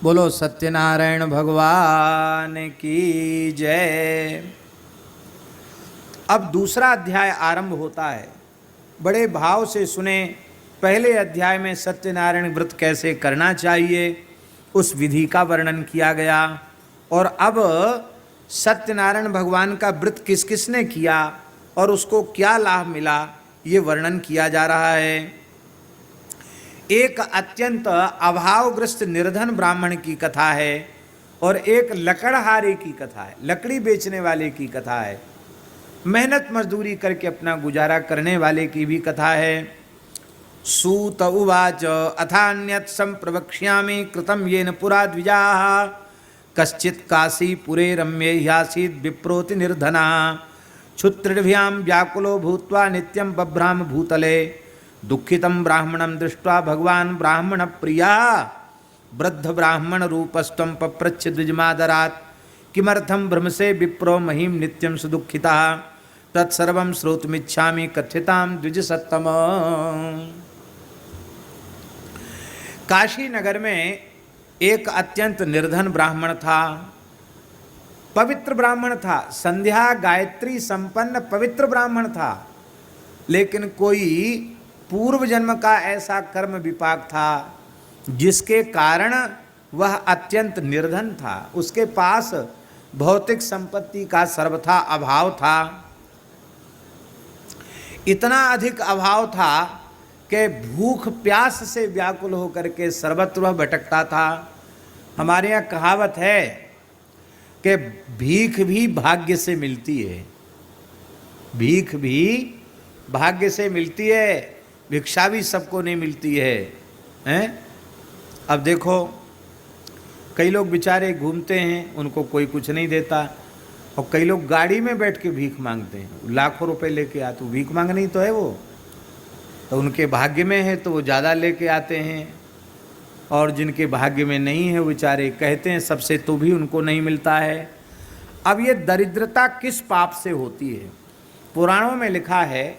बोलो सत्यनारायण भगवान की जय। अब दूसरा अध्याय आरंभ होता है। बड़े भाव से सुने। पहले अध्याय में सत्यनारायण व्रत कैसे करना चाहिए उस विधि का वर्णन किया गया, और अब सत्यनारायण भगवान का व्रत किस किस ने किया और उसको क्या लाभ मिला ये वर्णन किया जा रहा है। एक अत्यंत अभावग्रस्त निर्धन ब्राह्मण की कथा है और एक लकड़हारे की कथा है, लकड़ी बेचने वाले की कथा है, मेहनत मजदूरी करके अपना गुजारा करने वाले की भी कथा है। सूत उवाच अथान्यत् संप्रवक्ष्यामि कृतं येन पुरा द्विजाः कश्चित् काशीपुरे रम्ये ह्यासीत् विप्रोति निर्धना क्षुत्रिभ्यां व्याकुलो भूत्वा नित्यं बभ्राम भूतले दुःखितं ब्राह्मणं दृष्ट्वा भगवान् ब्राह्मण प्रिया वृद्ध ब्राह्मण रूपस्त्वं पप्रच्छ द्विजमादरात् किमर्थं भ्रमसे विप्रो महीं नित्यं सुदुःखितः तत्सर्वं श्रोतुमिच्छामि कथ्यतां द्विज सत्तम। काशी नगर में एक अत्यंत निर्धन ब्राह्मण था, पवित्र ब्राह्मण था, संध्या गायत्री संपन्न पवित्र ब्राह्मण था, लेकिन कोई पूर्व जन्म का ऐसा कर्म विपाक था जिसके कारण वह अत्यंत निर्धन था। उसके पास भौतिक संपत्ति का सर्वथा अभाव था, इतना अधिक अभाव था कि भूख प्यास से व्याकुल होकर के सर्वत्र वह भटकता था। हमारे यहाँ कहावत है कि भीख भी भाग्य से मिलती है, भीख भी भाग्य से मिलती है, भिक्षा भी सबको नहीं मिलती है, हैं? अब देखो कई लोग बेचारे घूमते हैं, उनको कोई कुछ नहीं देता, और कई लोग गाड़ी में बैठ के भीख मांगते हैं, लाखों रुपए लेके आते, वो भीख मांगनी तो है, वो तो उनके भाग्य में है तो वो ज़्यादा लेके आते हैं, और जिनके भाग्य में नहीं है वो बेचारे कहते हैं सबसे तो भी उनको नहीं मिलता है। अब ये दरिद्रता किस पाप से होती है? पुराणों में लिखा है,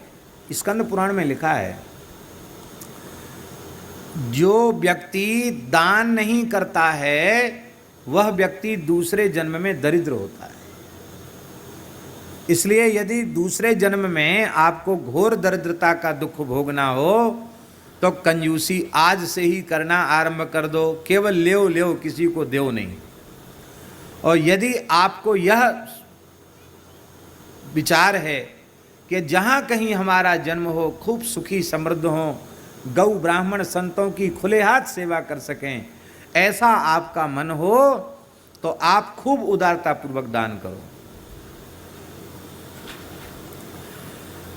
स्कंद पुराण में लिखा है, जो व्यक्ति दान नहीं करता है वह व्यक्ति दूसरे जन्म में दरिद्र होता है। इसलिए यदि दूसरे जन्म में आपको घोर दरिद्रता का दुख भोगना हो तो कंजूसी आज से ही करना आरंभ कर दो, केवल लेओ लेओ, किसी को देओ नहीं। और यदि आपको यह विचार है कि जहाँ कहीं हमारा जन्म हो खूब सुखी समृद्ध हो, गौ ब्राह्मण संतों की खुले हाथ सेवा कर सकें, ऐसा आपका मन हो तो आप खूब उदारता पूर्वक दान करो।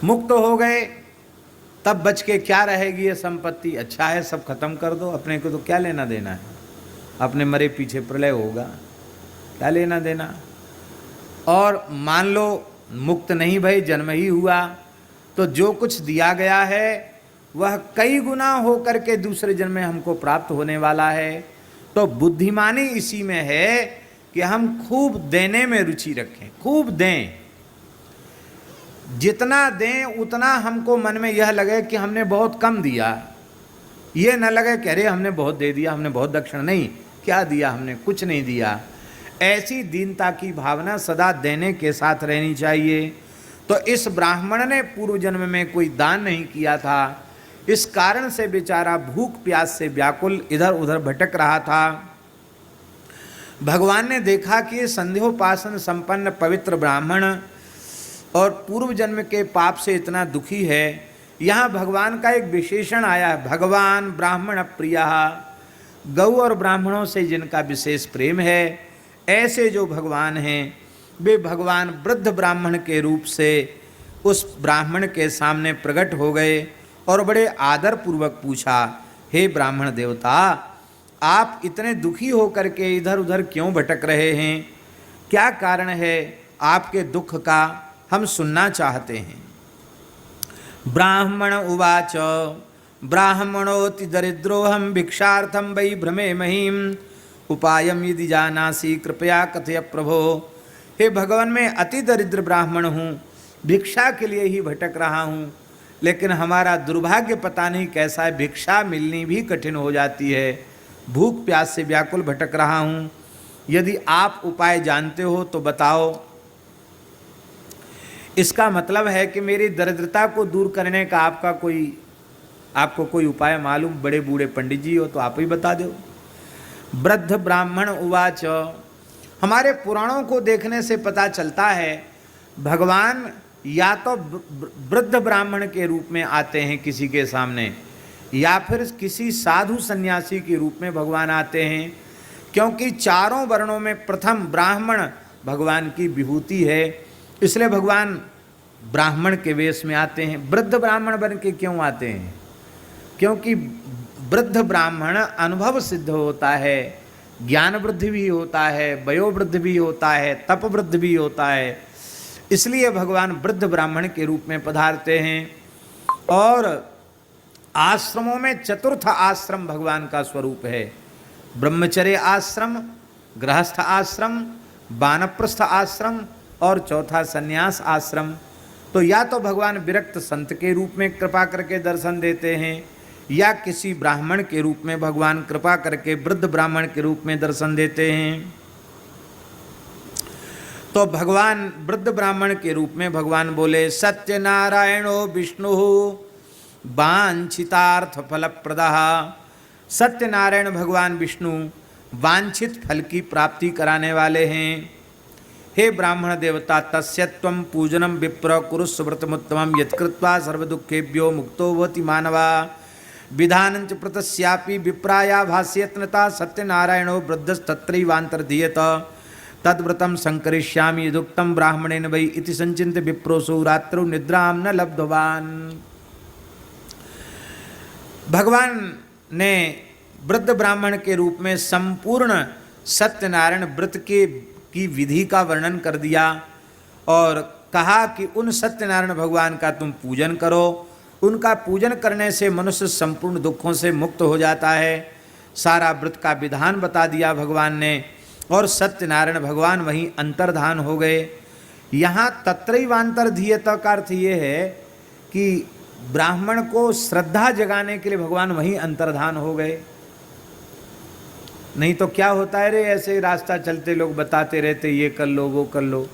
मुक्त हो गए तब बच के क्या रहेगी ये संपत्ति? अच्छा है सब खत्म कर दो, अपने को तो क्या लेना देना है, अपने मरे पीछे प्रलय होगा, क्या लेना देना। और मान लो मुक्त नहीं भाई, जन्म ही हुआ तो जो कुछ दिया गया है वह कई गुना हो करके दूसरे जन्म में हमको प्राप्त होने वाला है। तो बुद्धिमानी इसी में है कि हम खूब देने में रुचि रखें, खूब दें, जितना दें उतना हमको मन में यह लगे कि हमने बहुत कम दिया, ये न लगे कि अरे हमने बहुत दे दिया, हमने बहुत दक्षिण, नहीं, क्या दिया हमने, कुछ नहीं दिया। ऐसी दीनता की भावना सदा देने के साथ रहनी चाहिए। तो इस ब्राह्मण ने पूर्व जन्म में कोई दान नहीं किया था, इस कारण से बेचारा भूख प्यास से व्याकुल इधर उधर भटक रहा था। भगवान ने देखा कि ये संध्योपासन संपन्न पवित्र ब्राह्मण और पूर्व जन्म के पाप से इतना दुखी है। यहाँ भगवान का एक विशेषण आया है, भगवान ब्राह्मण प्रिया, गौ और ब्राह्मणों से जिनका विशेष प्रेम है, ऐसे जो भगवान हैं वे भगवान वृद्ध ब्राह्मण के रूप से उस ब्राह्मण के सामने प्रकट हो गए और बड़े आदर पूर्वक पूछा, हे ब्राह्मण देवता, आप इतने दुखी होकर के इधर उधर क्यों भटक रहे हैं? क्या कारण है आपके दुख का, हम सुनना चाहते हैं। ब्राह्मण उवाच ब्राह्मणोति दरिद्रोहम भिक्षार्थम वै भ्रमे महीम उपायम यदि जानासि कृपया कथय प्रभो। हे भगवान, मैं अति दरिद्र ब्राह्मण हूँ, भिक्षा के लिए ही भटक रहा हूँ, लेकिन हमारा दुर्भाग्य पता नहीं कैसा है, भिक्षा मिलनी भी कठिन हो जाती है। भूख प्यास से व्याकुल भटक रहा हूँ, यदि आप उपाय जानते हो तो बताओ। इसका मतलब है कि मेरी दरिद्रता को दूर करने का आपको कोई उपाय मालूम, बड़े बूढ़े पंडित जी हो तो आप ही बता दो। वृद्ध ब्राह्मण उवाच, हमारे पुराणों को देखने से पता चलता है भगवान या तो वृद्ध ब्राह्मण के रूप में आते हैं किसी के सामने, या फिर किसी साधु सन्यासी के रूप में भगवान आते हैं, क्योंकि चारों वर्णों में प्रथम ब्राह्मण भगवान की विभूति है, इसलिए भगवान ब्राह्मण के वेश में आते हैं। वृद्ध ब्राह्मण बन के क्यों आते हैं? क्योंकि वृद्ध ब्राह्मण अनुभव सिद्ध होता है, ज्ञान वृद्धि भी होता है, वयोवृद्धि भी होता है, तप वृद्धि भी होता है, इसलिए भगवान वृद्ध ब्राह्मण के रूप में पधारते हैं। और आश्रमों में चतुर्थ आश्रम भगवान का स्वरूप है, ब्रह्मचर्य आश्रम, गृहस्थ आश्रम, वानप्रस्थ आश्रम और चौथा संन्यास आश्रम। तो या तो भगवान विरक्त संत के रूप में कृपा करके दर्शन देते हैं, या किसी ब्राह्मण के रूप में भगवान कृपा करके वृद्ध ब्राह्मण के रूप में दर्शन देते हैं। तो भगवान वृद्ध ब्राह्मण के रूप में भगवान बोले, सत्यनारायणो विष्णु वांछितार्थ फलप्रदः। सत्यनारायण भगवान विष्णु वांछित फल की प्राप्ति कराने वाले हैं। हे ब्राह्मण देवता, तस्य त्वं पूजनम विप्र कुरुस्व व्रतमुत्तमं यत्कृत्वा सर्वदुःखेभ्यो मुक्तो भवति मानवा। विधानंच प्रतस्यापि विप्राया भाष्यत्नता सत्यनारायणो वृद्धस्तत्रैवान्तर्धीयत तद्व्रतं संकरिष्यामि यदुक्तं ब्राह्मणेन वै इति संचिन्त्य विप्रोऽसौ रात्रौ निद्रां न लब्धवान्। भगवान ने वृद्ध ब्राह्मण के रूप में संपूर्ण सत्यनारायण व्रत की विधि का वर्णन कर दिया और कहा कि उन सत्यनारायण भगवान का तुम पूजन करो, उनका पूजन करने से मनुष्य संपूर्ण दुखों से मुक्त हो जाता है। सारा व्रत का विधान बता दिया भगवान ने, और सत्यनारायण भगवान वहीं अंतर्धान हो गए। यहाँ तत्रैवांतर्धीयता का अर्थ ये है कि ब्राह्मण को श्रद्धा जगाने के लिए भगवान वहीं अंतर्धान हो गए। नहीं तो क्या होता है रे, ऐसे ही रास्ता चलते लोग बताते रहते ये कर लो वो कर लो,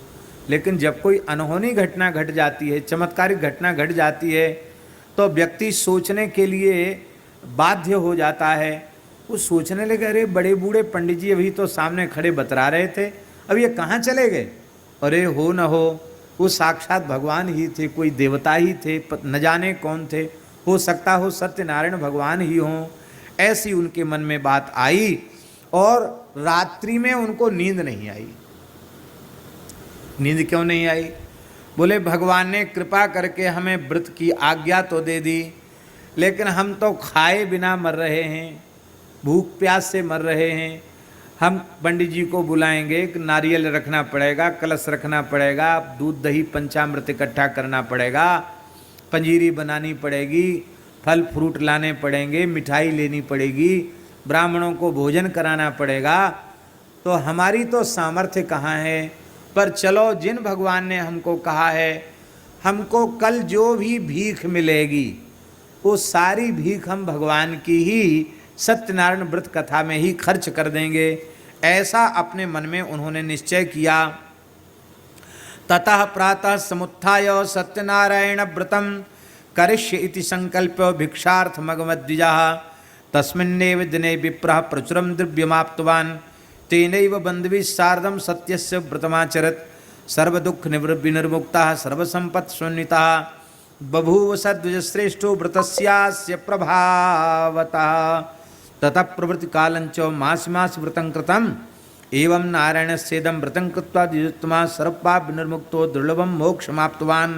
लेकिन जब कोई अनहोनी घटना घट जाती है, चमत्कारिक घटना घट जाती है, तो व्यक्ति सोचने के लिए बाध्य हो जाता है। वो सोचने लगे, अरे बड़े बूढ़े पंडित जी अभी तो सामने खड़े बतरा रहे थे, अब ये कहाँ चले गए? अरे हो न हो वो साक्षात भगवान ही थे, कोई देवता ही थे, न जाने कौन थे, हो सकता हो सत्यनारायण भगवान ही हों। ऐसी उनके मन में बात आई और रात्रि में उनको नींद नहीं आई। नींद क्यों नहीं आई? बोले भगवान ने कृपा करके हमें व्रत की आज्ञा तो दे दी, लेकिन हम तो खाए बिना मर रहे हैं, भूख प्यास से मर रहे हैं। हम पंडित जी को बुलाएंगे, नारियल रखना पड़ेगा, कलश रखना पड़ेगा, दूध दही पंचामृत इकट्ठा करना पड़ेगा, पंजीरी बनानी पड़ेगी, फल फ्रूट लाने पड़ेंगे, मिठाई लेनी पड़ेगी, ब्राह्मणों को भोजन कराना पड़ेगा, तो हमारी तो सामर्थ्य कहाँ है। पर चलो, जिन भगवान ने हमको कहा है हमको कल जो भी भीख मिलेगी वो सारी भीख हम भगवान की ही सत्यनारायण व्रत कथा में ही खर्च कर देंगे, ऐसा अपने मन में उन्होंने निश्चय किया। ततः प्रातः समुत्थाय सत्यनारायण व्रतं करिष्य इति संकल्प्य भिक्षार्थमगमद्विजः। तस्मिन्नेव दिने विप्रः प्रचुरं द्रव्यमाप्तवान् तेनैव बन्धुभिः सार्धं सत्यस्य व्रतमाचरत्। सर्वदुःख विनिर्मुक्तः सर्वसम्पत्सुन्नितः बभूव सद्विजश्रेष्ठो व्रतस्यास्य प्रभावतः। ततः प्रभृतिकालञ्च मासि मासि व्रतं कृतम् एवं नारायणस्येदं व्रतं कृत्वा द्विजोत्तमः सर्वपाप विनिर्मुक्तो दुर्लभं मोक्षमाप्तवान्।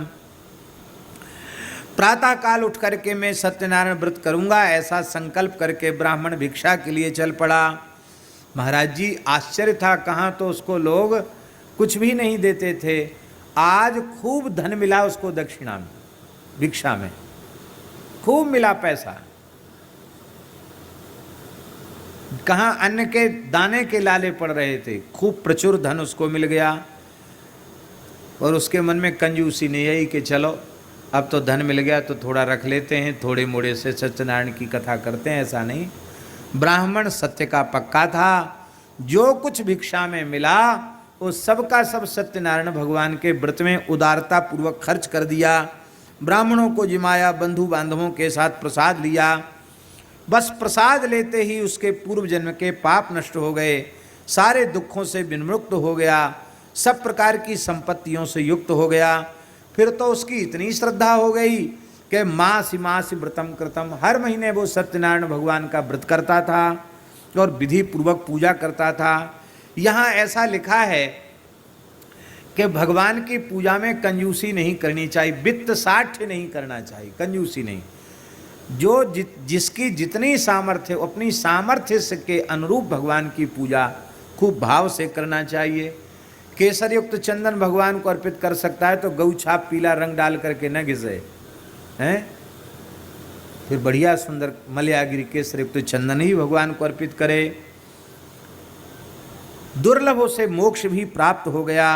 प्रातः काल उठ करके मैं सत्यनारायण व्रत करूंगा, ऐसा संकल्प करके ब्राह्मण भिक्षा के लिए चल पड़ा। महाराज जी आश्चर्य था, कहाँ तो उसको लोग कुछ भी नहीं देते थे, आज खूब धन मिला उसको दक्षिणा में, भिक्षा में खूब मिला पैसा। कहाँ अन्न के दाने के लाले पड़ रहे थे, खूब प्रचुर धन उसको मिल गया। और उसके मन में कंजूसी नहीं आई कि चलो अब तो धन मिल गया तो थोड़ा रख लेते हैं, थोड़े मोड़े से सत्यनारायण की कथा करते हैं, ऐसा नहीं। ब्राह्मण सत्य का पक्का था, जो कुछ भिक्षा में मिला वो सब का सब सत्यनारायण भगवान के व्रत में उदारता पूर्वक खर्च कर दिया। ब्राह्मणों को जिमाया, बंधु बांधवों के साथ प्रसाद लिया। बस प्रसाद लेते ही उसके पूर्व जन्म के पाप नष्ट हो गए, सारे दुखों से विमुक्त हो गया, सब प्रकार की संपत्तियों से युक्त हो गया। फिर तो उसकी इतनी श्रद्धा हो गई कि मासी मासी व्रतम कृतम, हर महीने वो सत्यनारायण भगवान का व्रत करता था और विधि पूर्वक पूजा करता था। यहाँ ऐसा लिखा है कि भगवान की पूजा में कंजूसी नहीं करनी चाहिए, वित्त साठ्य नहीं करना चाहिए, कंजूसी नहीं। जो जिसकी जितनी सामर्थ्य, अपनी सामर्थ्य से के अनुरूप भगवान की पूजा खूब भाव से करना चाहिए। केसर युक्त चंदन भगवान को अर्पित कर सकता है तो गौ छाप पीला रंग डाल करके न घिसे हैं, फिर बढ़िया सुंदर मलयागिरी केसर युक्त चंदन ही भगवान को अर्पित करे। दुर्लभों से मोक्ष भी प्राप्त हो गया।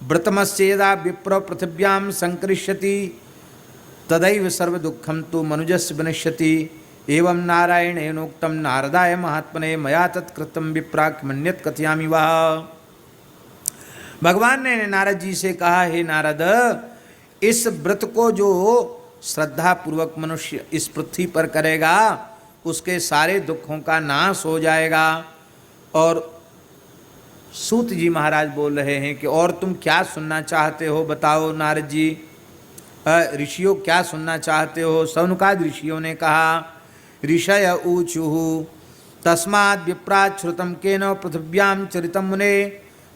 व्रतमस्येदा विप्र पृथिव्याम संकृष्यति तदैव सर्व दुखम तो मनुजस्य विनश्यति एवं नारायणेनोक्तम नारदाय महात्मने मया तत्कृतम विप्राक्मन्यत कथयामि वह। भगवान ने नारद जी से कहा, हे नारद, इस व्रत को जो श्रद्धा पूर्वक मनुष्य इस पृथ्वी पर करेगा उसके सारे दुखों का नाश हो जाएगा। और सूत जी महाराज बोल रहे हैं कि और तुम क्या सुनना चाहते हो, बताओ नारद जी, ऋषियों क्या सुनना चाहते हो। सौनकादि ऋषियों ने कहा, ऋषय ऊचुः तस्माद् विप्रात् श्रुतं केन पृथिव्यां चरितं मुने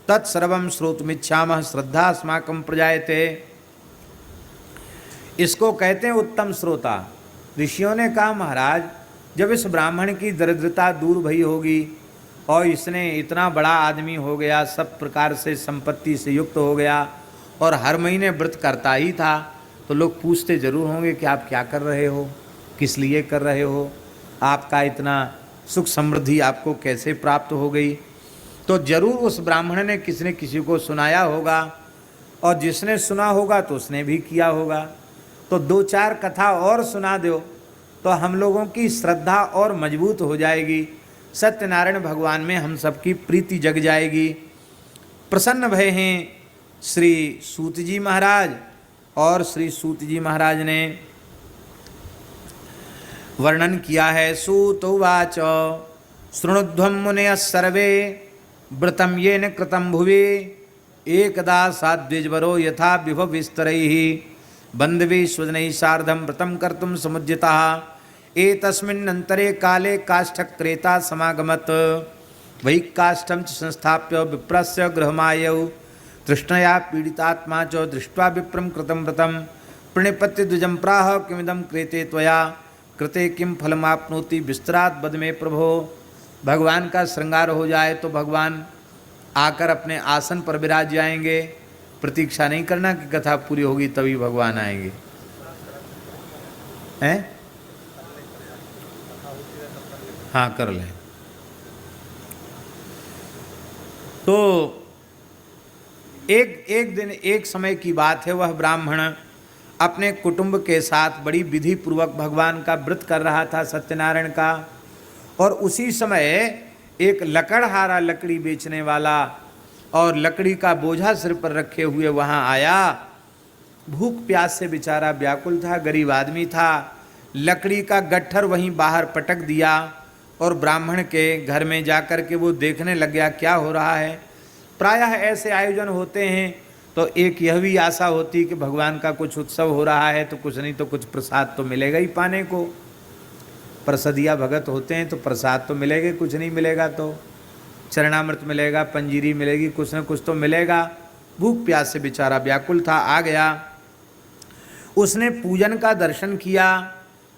तत्सर्वं श्रोतुमिच्छामः श्रद्धा अस्माकं प्रजायते। इसको कहते हैं उत्तम श्रोता। ऋषियों ने कहा, महाराज, जब इस ब्राह्मण की दरिद्रता दूर भई होगी और इसने इतना बड़ा आदमी हो गया, सब प्रकार से संपत्ति से युक्त हो गया और हर महीने व्रत करता ही था, तो लोग पूछते जरूर होंगे कि आप क्या कर रहे हो, किस लिए कर रहे हो, आपका इतना सुख समृद्धि आपको कैसे प्राप्त हो गई। तो जरूर उस ब्राह्मण ने किसी न किसी को सुनाया होगा और जिसने सुना होगा तो उसने भी किया होगा। तो दो चार कथा और सुना दो तो हम लोगों की श्रद्धा और मजबूत हो जाएगी, सत्यनारायण भगवान में हम सबकी प्रीति जग जाएगी। प्रसन्न भय हैं श्री सूत जी महाराज, और श्री सूत जी महाराज ने वर्णन किया है। सूत उवाच शृणुध्वं मुनयः सर्वे व्रतं येन कृतं भुवि एकदा साद्विजवरो यथा विभव विस्तरैः बन्धुभिः स्वजनैः सार्धं व्रतं कर्तुं समुद्यतः एतस्मिन्नन्तरे काले काष्ठक्रेता समागमत् वै काष्ठं च संस्थाप्य विप्रस्य गृहमायौ तृष्णया पीडितात्मा च दृष्ट्वा विप्रं कृतं व्रतं प्रणिपत्य द्विजं प्राह किमिदं क्रियते त्वया कृते किं फलमाप्नोति विस्तरात् वद मे प्रभो। भगवान का श्रृंगार हो जाए तो भगवान आकर अपने आसन पर विराज जाएंगे, प्रतीक्षा नहीं करना कि कथा पूरी होगी तभी भगवान आएंगे। हैं? हाँ, कर लें। तो एक दिन एक समय की बात है, वह ब्राह्मण अपने कुटुंब के साथ बड़ी विधि पूर्वक भगवान का व्रत कर रहा था सत्यनारायण का, और उसी समय एक लकड़हारा, लकड़ी बेचने वाला और लकड़ी का बोझा सिर पर रखे हुए वहाँ आया। भूख प्यास से बेचारा व्याकुल था, गरीब आदमी था। लकड़ी का गट्ठर वहीं बाहर पटक दिया और ब्राह्मण के घर में जाकर के वो देखने लग गया क्या हो रहा है। प्रायः ऐसे आयोजन होते हैं तो एक यह भी आशा होती कि भगवान का कुछ उत्सव हो रहा है तो कुछ नहीं तो कुछ प्रसाद तो मिलेगा ही पाने को। प्रसादिया भगत होते हैं तो प्रसाद तो मिलेगा, कुछ नहीं मिलेगा तो चरणामृत मिलेगा, पंजीरी मिलेगी, कुछ न कुछ तो मिलेगा। भूख प्यास से बेचारा व्याकुल था, आ गया। उसने पूजन का दर्शन किया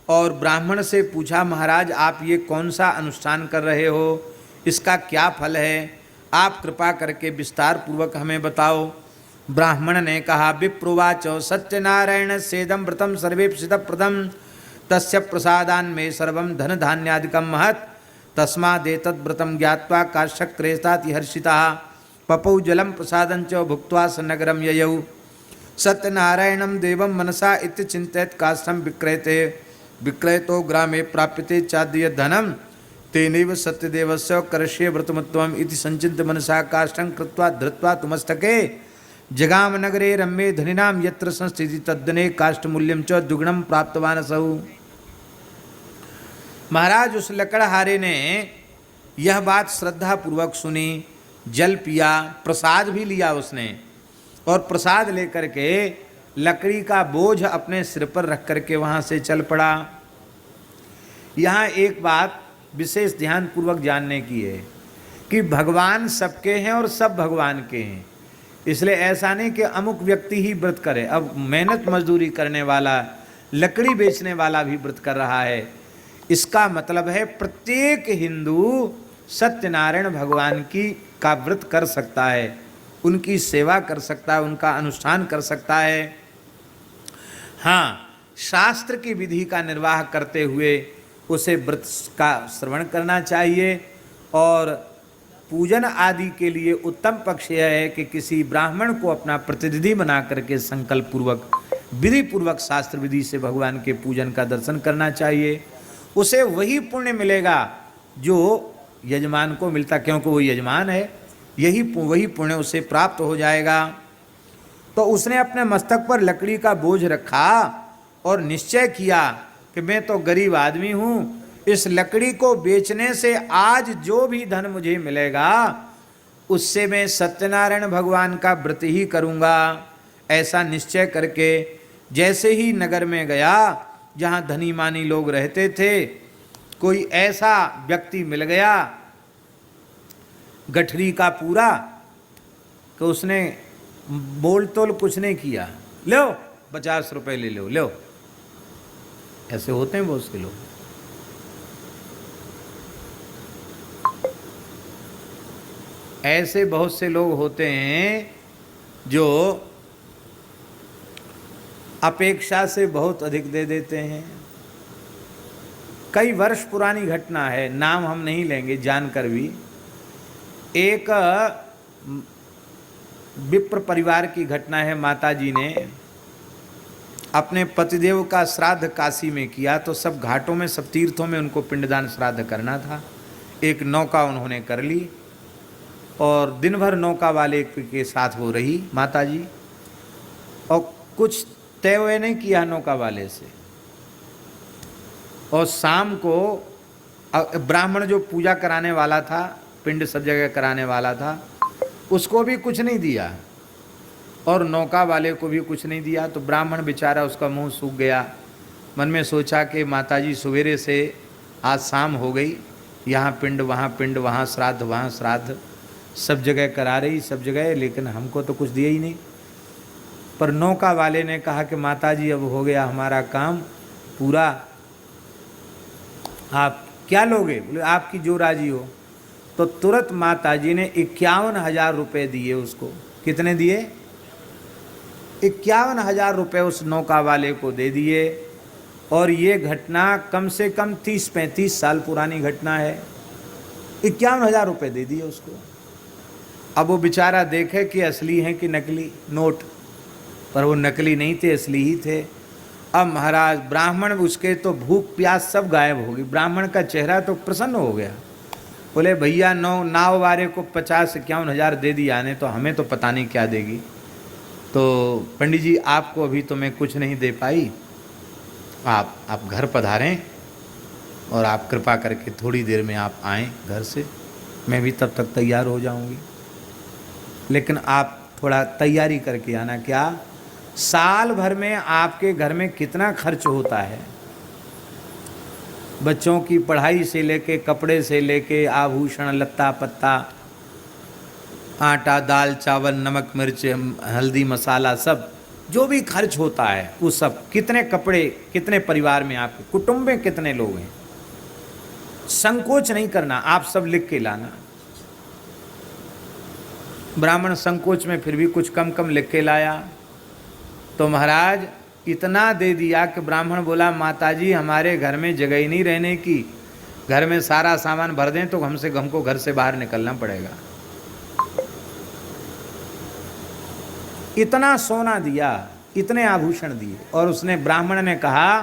और ब्राह्मण से पूछा, महाराज आप ये कौन सा अनुष्ठान कर रहे हो, इसका क्या फल है, आप कृपा करके विस्तार पूर्वक हमें बताओ। ब्राह्मण ने कहा, विप्रोवाच सत्यनारायण सेदम व्रतम सर्वेप्सित प्रदम तस्य प्रसादान में सर्वं धन धान्यादिकं महत् तस्मादेतद् व्रतं ज्ञात्वा काष्ठक्रेताति हर्षितः पपौ जलं प्रसादं च भुक्त्वा सन्नगरं ययौ सत्यनारायणं देवं मनसा इति चिन्तयत् काष्ठं विक्रयते विक्रयतो ग्रामे प्राप्यते चाद्य धनं तेनैव सत्यदेवस्य करष्ये व्रतमत्वम इति संचिन्त्य मनसा काष्ठं कृत्वा धृत्वा तुमस्तके जगाम नगरे रम्ये धनिनाम यत्र संस्थिति तद्दने काष्ठमूल्यं च दुगुणं प्राप्तवान असौ। महाराज उस लकड़हारे ने यह बात श्रद्धा पूर्वक सुनी, जल पिया, प्रसाद भी लिया उसने, और प्रसाद लेकर के लकड़ी का बोझ अपने सिर पर रख करके वहाँ से चल पड़ा। यहाँ एक बात विशेष ध्यान पूर्वक जानने की है कि भगवान सबके हैं और सब भगवान के हैं, इसलिए ऐसा नहीं कि अमुक व्यक्ति ही व्रत करे। अब मेहनत मजदूरी करने वाला, लकड़ी बेचने वाला भी व्रत कर रहा है, इसका मतलब है प्रत्येक हिंदू सत्यनारायण भगवान की का व्रत कर सकता है, उनकी सेवा कर सकता है, उनका अनुष्ठान कर सकता है। हाँ, शास्त्र की विधि का निर्वाह करते हुए उसे व्रत का श्रवण करना चाहिए, और पूजन आदि के लिए उत्तम पक्ष यह है कि किसी ब्राह्मण को अपना प्रतिनिधि बना करके संकल्प पूर्वक, विधि पूर्वक, शास्त्र विधि से भगवान के पूजन का दर्शन करना चाहिए। उसे वही पुण्य मिलेगा जो यजमान को मिलता, क्योंकि वो यजमान है, वही पुण्य उसे प्राप्त हो जाएगा। तो उसने अपने मस्तक पर लकड़ी का बोझ रखा और निश्चय किया कि मैं तो गरीब आदमी हूँ, इस लकड़ी को बेचने से आज जो भी धन मुझे मिलेगा उससे मैं सत्यनारायण भगवान का व्रत ही करूँगा। ऐसा निश्चय करके जैसे ही नगर में गया जहाँ धनी मानी लोग रहते थे, कोई ऐसा व्यक्ति मिल गया गठरी का पूरा, कि उसने बोल तोल कुछ नहीं किया, लो 50 रुपए ले लो, लो। ऐसे होते हैं बहुत से लोग। ऐसे बहुत से लोग होते हैं जो अपेक्षा से बहुत अधिक दे देते हैं। कई वर्ष पुरानी घटना है, नाम हम नहीं लेंगे जानकर भी। एक विप्र परिवार की घटना है। माताजी ने अपने पतिदेव का श्राद्ध काशी में किया, तो सब घाटों में, सब तीर्थों में उनको पिंडदान श्राद्ध करना था। एक नौका उन्होंने कर ली और दिन भर नौका वाले के साथ वो रही माताजी, और कुछ तय हुए नहीं किया नौका वाले से। और शाम को ब्राह्मण जो पूजा कराने वाला था, पिंड सब जगह कराने वाला था, उसको भी कुछ नहीं दिया और नौका वाले को भी कुछ नहीं दिया। तो ब्राह्मण बेचारा, उसका मुंह सूख गया। मन में सोचा कि माताजी सवेरे से आज शाम हो गई, यहाँ पिंड वहाँ श्राद्ध वहाँ श्राद्ध, सब जगह करा रही, सब जगह, लेकिन हमको तो कुछ दिया ही नहीं। पर नौका वाले ने कहा कि माताजी अब हो गया हमारा काम पूरा, आप क्या लोगे? बोले आपकी जो राजी हो। तो तुरंत माताजी ने 51,000 रुपये दिए उसको। कितने दिए? 51,000 रुपये उस नौका वाले को दे दिए। और ये घटना कम से कम 30-35 साल पुरानी घटना है। 51,000 रुपये दे दिए उसको। अब वो बेचारा देखे कि असली हैं कि नकली नोट, पर वो नकली नहीं थे, असली ही थे। अब महाराज ब्राह्मण, उसके तो भूख प्यास सब गायब हो गई। ब्राह्मण का चेहरा तो प्रसन्न हो गया। बोले भैया नाव वाले को 50-51,000 दे दिया ने, तो हमें तो पता नहीं क्या देगी। तो पंडित जी आपको अभी तो मैं कुछ नहीं दे पाई, आप घर पधारें और आप कृपा करके थोड़ी देर में आप आएँ घर से, मैं भी तब तक तैयार हो जाऊंगी, लेकिन आप थोड़ा तैयारी करके आना। क्या साल भर में आपके घर में कितना खर्च होता है? बच्चों की पढ़ाई से लेके, कपड़े से लेके, आभूषण, लत्ता पत्ता, आटा, दाल, चावल, नमक, मिर्च, हल्दी, मसाला, सब जो भी खर्च होता है वो सब। कितने कपड़े, कितने परिवार में, आपके कुटुंब में कितने लोग हैं? संकोच नहीं करना, आप सब लिख के लाना। ब्राह्मण संकोच में फिर भी कुछ कम कम लिख के लाया। तो महाराज इतना दे दिया कि ब्राह्मण बोला माताजी हमारे घर में जगह ही नहीं रहने की, घर में सारा सामान भर दें तो हमको घर से बाहर निकलना पड़ेगा। इतना सोना दिया, इतने आभूषण दिए, और उसने, ब्राह्मण ने कहा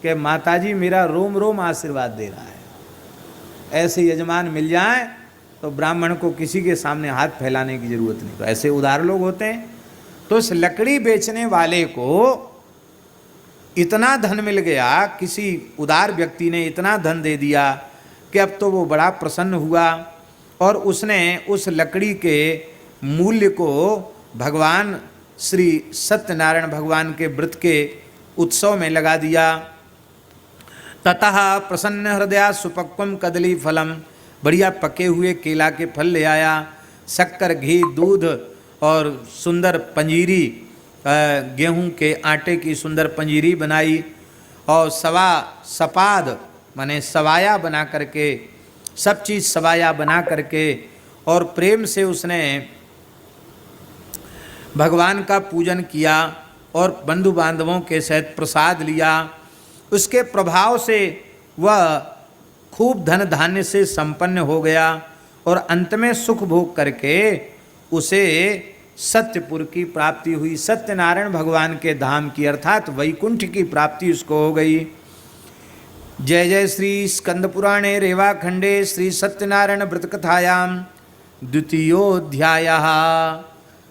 कि माताजी मेरा रोम रोम आशीर्वाद दे रहा है। ऐसे यजमान मिल जाएं तो ब्राह्मण को किसी के सामने हाथ फैलाने की जरूरत नहीं। तो ऐसे उदार लोग होते हैं। तो इस लकड़ी बेचने वाले को इतना धन मिल गया, किसी उदार व्यक्ति ने इतना धन दे दिया कि अब तो वो बड़ा प्रसन्न हुआ और उसने उस लकड़ी के मूल्य को भगवान श्री सत्यनारायण भगवान के व्रत के उत्सव में लगा दिया। ततः प्रसन्न हृदया सुपक्वम कदली फलम, बढ़िया पके हुए केला के फल ले आया, शक्कर घी दूध और सुंदर पंजीरी, गेहूं के आटे की सुंदर पंजीरी बनाई और सपाद माने सवाया बना करके, सब चीज़ सवाया बना करके और प्रेम से उसने भगवान का पूजन किया और बंधु बांधवों के सहित प्रसाद लिया। उसके प्रभाव से वह खूब धन धान्य से संपन्न हो गया और अंत में सुख भोग करके उसे सत्यपुर की प्राप्ति हुई, सत्यनारायण भगवान के धाम की, अर्थात वैकुंठ की प्राप्ति उसको हो गई। जय जय श्री स्कंद पुराणे रेवाखंडे श्री सत्यनारायण व्रत कथायाम द्वितीयोऽध्यायः।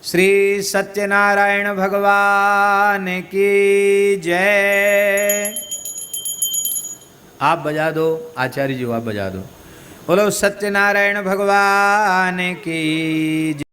श्री सत्यनारायण भगवान की जय। आप बजा दो, आचार्य जी आप बजा दो। बोलो सत्यनारायण भगवान की जय।